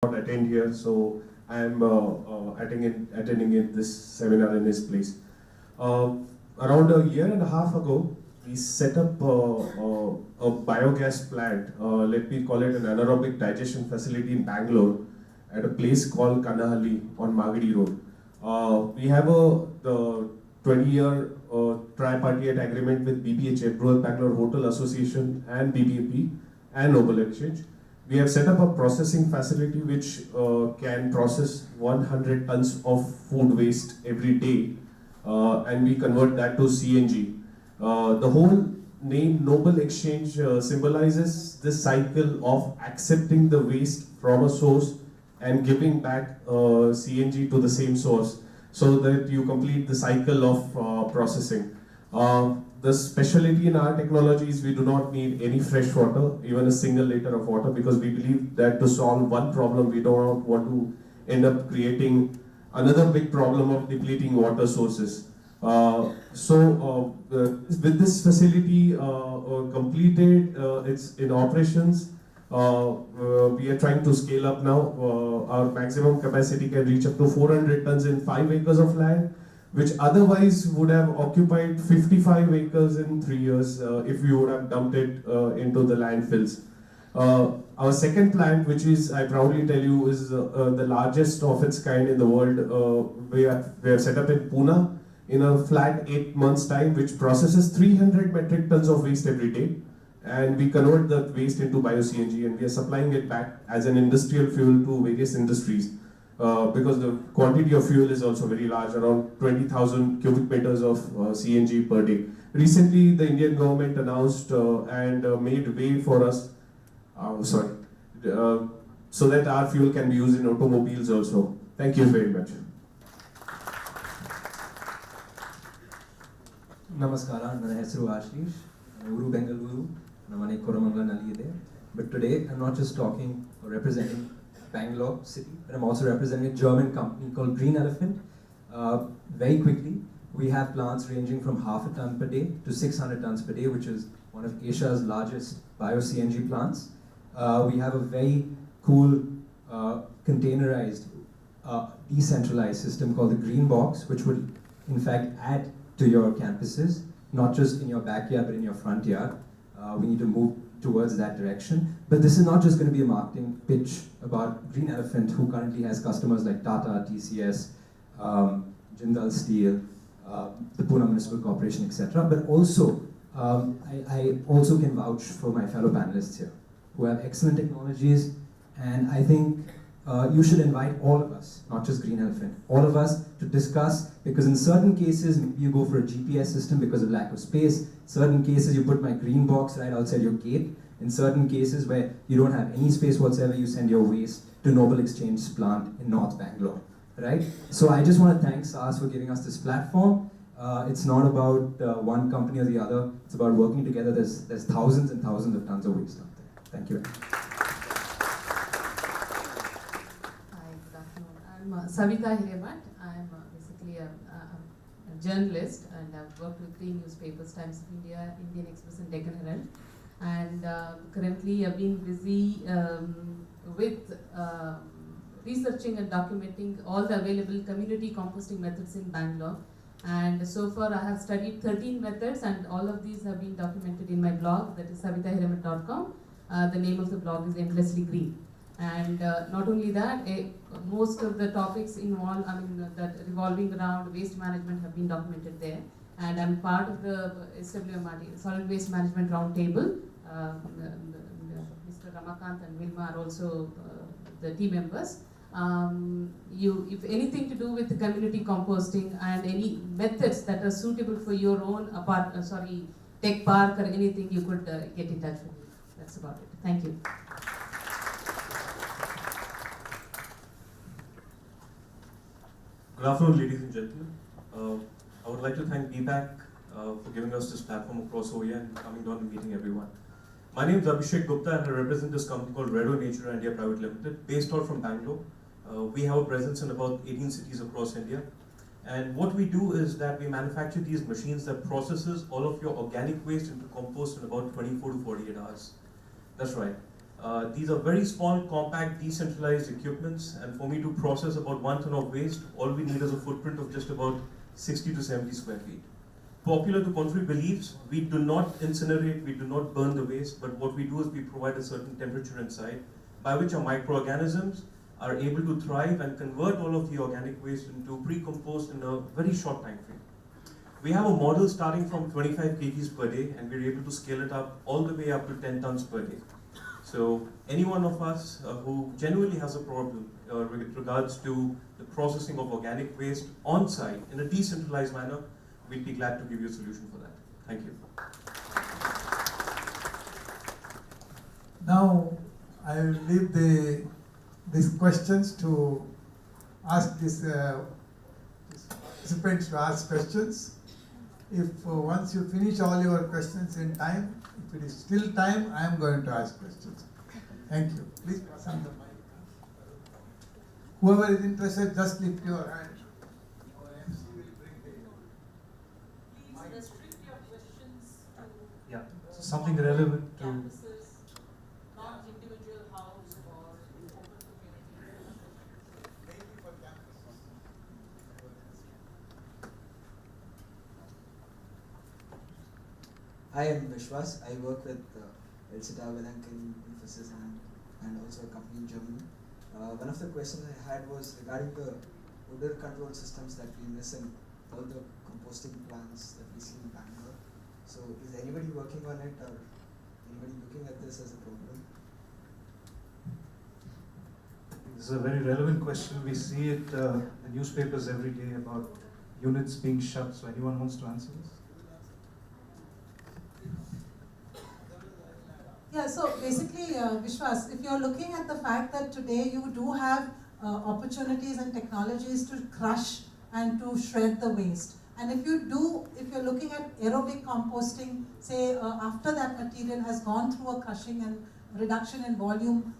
not attend here, so I am attending this seminar in his place. Around a year and a half ago, we set up a biogas plant, let me call it an anaerobic digestion facility in Bangalore, at a place called Kanahalli on Magadi Road. We have the 20-year tripartite agreement with BPHA, Brewer Bangalore Hotel Association, and BBP and Noble Exchange. We have set up a processing facility which can process 100 tons of food waste every day, and we convert that to CNG. The whole name Noble Exchange symbolizes this cycle of accepting the waste from a source and giving back CNG to the same source, so that you complete the cycle of processing. The specialty in our technology is we do not need any fresh water, even a single liter of water, because we believe that to solve one problem, we don't want to end up creating another big problem of depleting water sources. With this facility completed, it's in operations. We are trying to scale up now. Our maximum capacity can reach up to 400 tons in 5 acres of land, which otherwise would have occupied 55 acres in 3 years if we would have dumped it into the landfills. Our second plant, which is, I proudly tell you, is the largest of its kind in the world. We are set up in Pune in a flat 8 months time, which processes 300 metric tons of waste every day. And we convert that waste into bio-CNG, and we are supplying it back as an industrial fuel to various industries. Because the quantity of fuel is also very large, around 20,000 cubic meters of CNG per day. Recently, the Indian government announced and made way for us, so that our fuel can be used in automobiles also. Thank you very much. Namaskara, ನನ್ನ ಹೆಸರು ಆಶೀಶ್, ಊರು ಬೆಂಗಳೂರು, ನಮ್ಮನೆ ಕೊರಮಂಗಲ ನಲ್ಲಿದೆ. But today I'm not just talking or representing Bangalore city, but I'm also representing a German company called Green Elephant. Very quickly, we have plants ranging from half a ton per day to 600 tons per day, which is one of Asia's largest bio-CNG plants. We have a very cool containerized, decentralized system called the Green Box, which would in fact add to your campuses, not just in your backyard, but in your front yard. We need to move towards that direction. But this is not just going to be a marketing pitch about Green Elephant, who currently has customers like Tata, TCS, Jindal Steel, the Pune Municipal Corporation, etc. But also, I also can vouch for my fellow panelists here, who have excellent technologies, and I think you should invite all of us, not just Green Elephant, all of us to discuss, because in certain cases, you go for a GPS system because of lack of space. Certain cases, you put my green box right outside your gate. In certain cases where you don't have any space whatsoever, you send your waste to Noble Exchange plant in North Bangalore, right? So I just want to thank SARS for giving us this platform. It's not about one company or the other. It's about working together. There's thousands and thousands of tons of waste out there. Thank you. I'm Savita Hiremat. I'm basically a journalist, and I've worked with 3 newspapers, Times of India, Indian Express, and Deccan Herald. And currently I've been busy with researching and documenting all the available community composting methods in Bangalore. And so far I have studied 13 methods, and all of these have been documented in my blog, that is savitahiremat.com. The name of the blog is Endlessly Green. And not only that, most of the topics involved, that revolving around waste management have been documented there. And I'm part of the SWMRT, Solid Waste Management Roundtable. Mr. Ramakant and Vilma are also the team members. If anything to do with community composting and any methods that are suitable for your own tech park or anything, you could get in touch with me. That's about it. Thank you. Good afternoon, ladies and gentlemen. I would like to thank BPAC for giving us this platform across OEA and coming down and meeting everyone. My name is Abhishek Gupta, and I represent this company called Redo Nature India Private Limited, based out from Bangalore. We have a presence in about 18 cities across India. And what we do is that we manufacture these machines that processes all of your organic waste into compost in about 24 to 48 hours. That's right. These are very small, compact, decentralized equipments, and for me to process about 1 ton of waste, all we need is a footprint of just about 60 to 70 square feet. Popular to contrary beliefs, we do not incinerate, we do not burn the waste, but what we do is we provide a certain temperature inside, by which our microorganisms are able to thrive and convert all of the organic waste into pre-compost in a very short time frame. We have a model starting from 25 kgs per day, and we're able to scale it up all the way up to 10 tons per day. So any one of us who genuinely has a problem with regards to the processing of organic waste on site in a decentralized manner, we'd be glad to give you a solution for that. Thank you. Now I will leave these questions to ask these participants to ask questions. If once you finish all your questions in time, if it is still time, I am going to ask questions. Thank you. Please pass on the mic. Whoever is interested, just lift your hand. Our MC will bring the Please restrict your questions to So something relevant to campuses, not individual house or open community. mainly for campuses. Hi, I'm Vishwas. I work with Elsita Vedankan, Infosys, and also a company in Germany. One of the questions I had was regarding the odor control systems that we miss in all the composting plants that we see in Bangalore. So, is anybody working on it, or anybody looking at this as a problem? This is a very relevant question. We see it in the newspapers every day about units being shut. So anyone wants to answer this? Yeah, so basically, Vishwas, if you're looking at the fact that today you do have opportunities and technologies to crush and to shred the waste, and if you're looking at aerobic composting, say after that material has gone through a crushing and reduction in volume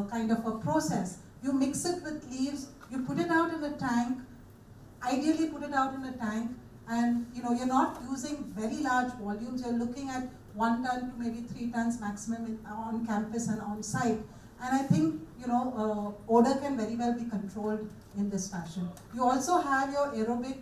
kind of a process, you mix it with leaves, you put it out in a tank, ideally put it out in a tank, and you're not using very large volumes, you're looking at 1 ton to maybe 3 tons maximum on campus and on site. And I think, odor can very well be controlled in this fashion. You also have your aerobic,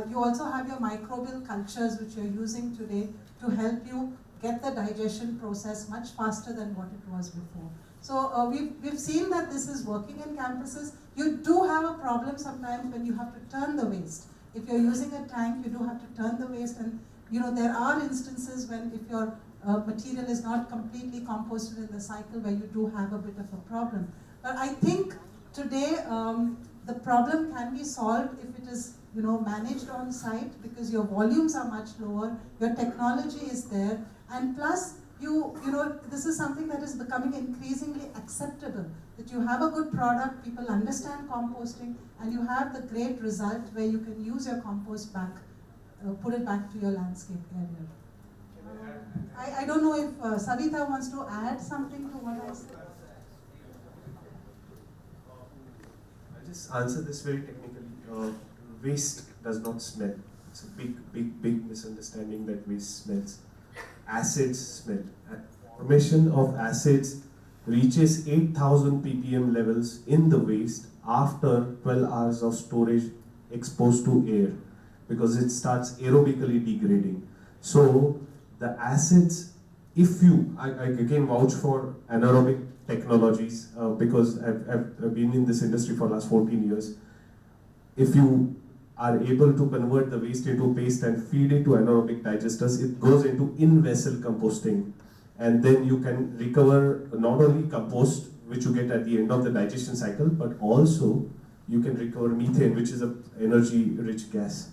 you also have your microbial cultures which you're using today to help you get the digestion process much faster than what it was before. So we've seen that this is working in campuses. You do have a problem sometimes when you have to turn the waste. If you're using a tank, you do have to turn the waste, and there are instances when if your material is not completely composted in the cycle where you do have a bit of a problem. But I think today the problem can be solved if it is managed on site, because your volumes are much lower, your technology is there, and plus this is something that is becoming increasingly acceptable, that you have a good product, people understand composting, and you have the great result where you can use your compost back, put it back to your landscape area. I don't know if Savita wants to add something to what I said. I'll just answer this very technically. Waste does not smell. It's a big misunderstanding that waste smells. Acids smell. Formation of acids reaches 8,000 ppm levels in the waste after 12 hours of storage exposed to air, because it starts aerobically degrading. So the acids, I again vouch for anaerobic technologies because I've been in this industry for the last 14 years. If you are able to convert the waste into paste and feed it to anaerobic digesters, it goes into in-vessel composting. And then you can recover not only compost, which you get at the end of the digestion cycle, but also you can recover methane, which is an energy-rich gas.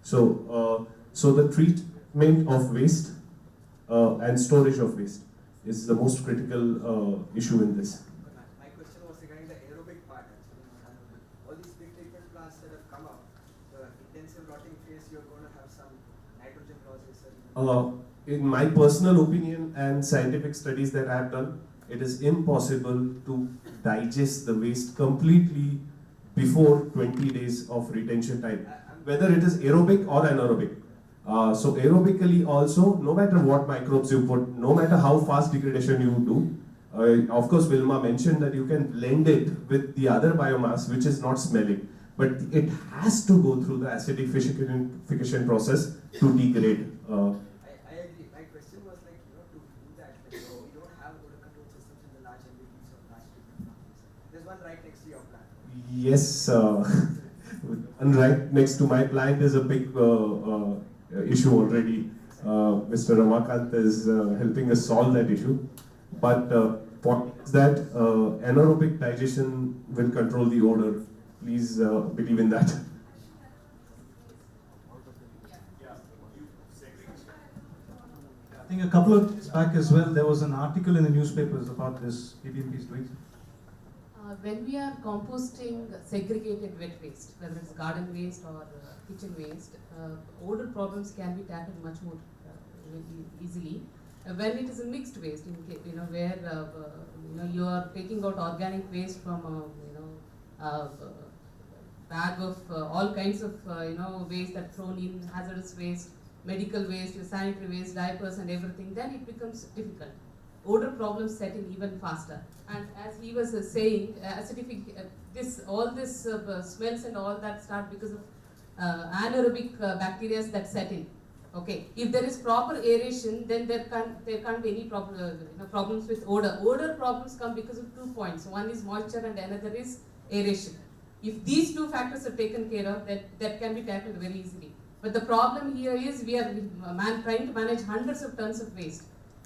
So, so the treatment of waste and storage of waste is the most critical issue in this. My question was regarding the aerobic part actually, not anaerobic. All these big treatment plants that have come up, the intensive rotting phase, you're going to have some nitrogen losses. In my personal opinion and scientific studies that I have done, it is impossible to digest the waste completely before 20 days of retention time, whether it is aerobic or anaerobic. So aerobically also, no matter what microbes you put, no matter how fast degradation you do, Of course, Vilma mentioned that you can blend it with the other biomass, which is not smelling, but it has to go through the acidification process to degrade. I agree. My question was like, to do that, like, you don't have odor control systems in the large MBPs or large treatment plants. There's one right next to your plant. Yes, and right next to my plant is a big issue already. Mr. Ramakant is helping us solve that issue. But point is that anaerobic digestion will control the odor. Please believe in that. I think a couple of days back as well, there was an article in the newspapers about this BBMP is doing. When we are composting segregated wet waste, whether it's garden waste or kitchen waste, odor problems can be tackled much more easily. When it is a mixed waste, where you are taking out organic waste from bag of all kinds of waste that thrown in, hazardous waste, medical waste, sanitary waste, diapers and everything, then it becomes difficult. Odor problems set in even faster. And as he was saying, all this smells and all that start because of anaerobic bacteria that set in. Okay, if there is proper aeration, then there can't be any problems with odor. Odor problems come because of 2 points. One is moisture and another is aeration. If these 2 factors are taken care of, that can be tackled very easily. But the problem here is we are trying to manage hundreds of tons of waste.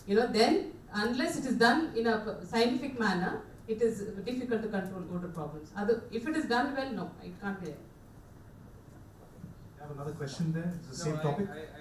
Then unless it is done in a scientific manner, it is difficult to control odor problems. If it is done well, no, it can't be there. I have another question there. It's the same topic. I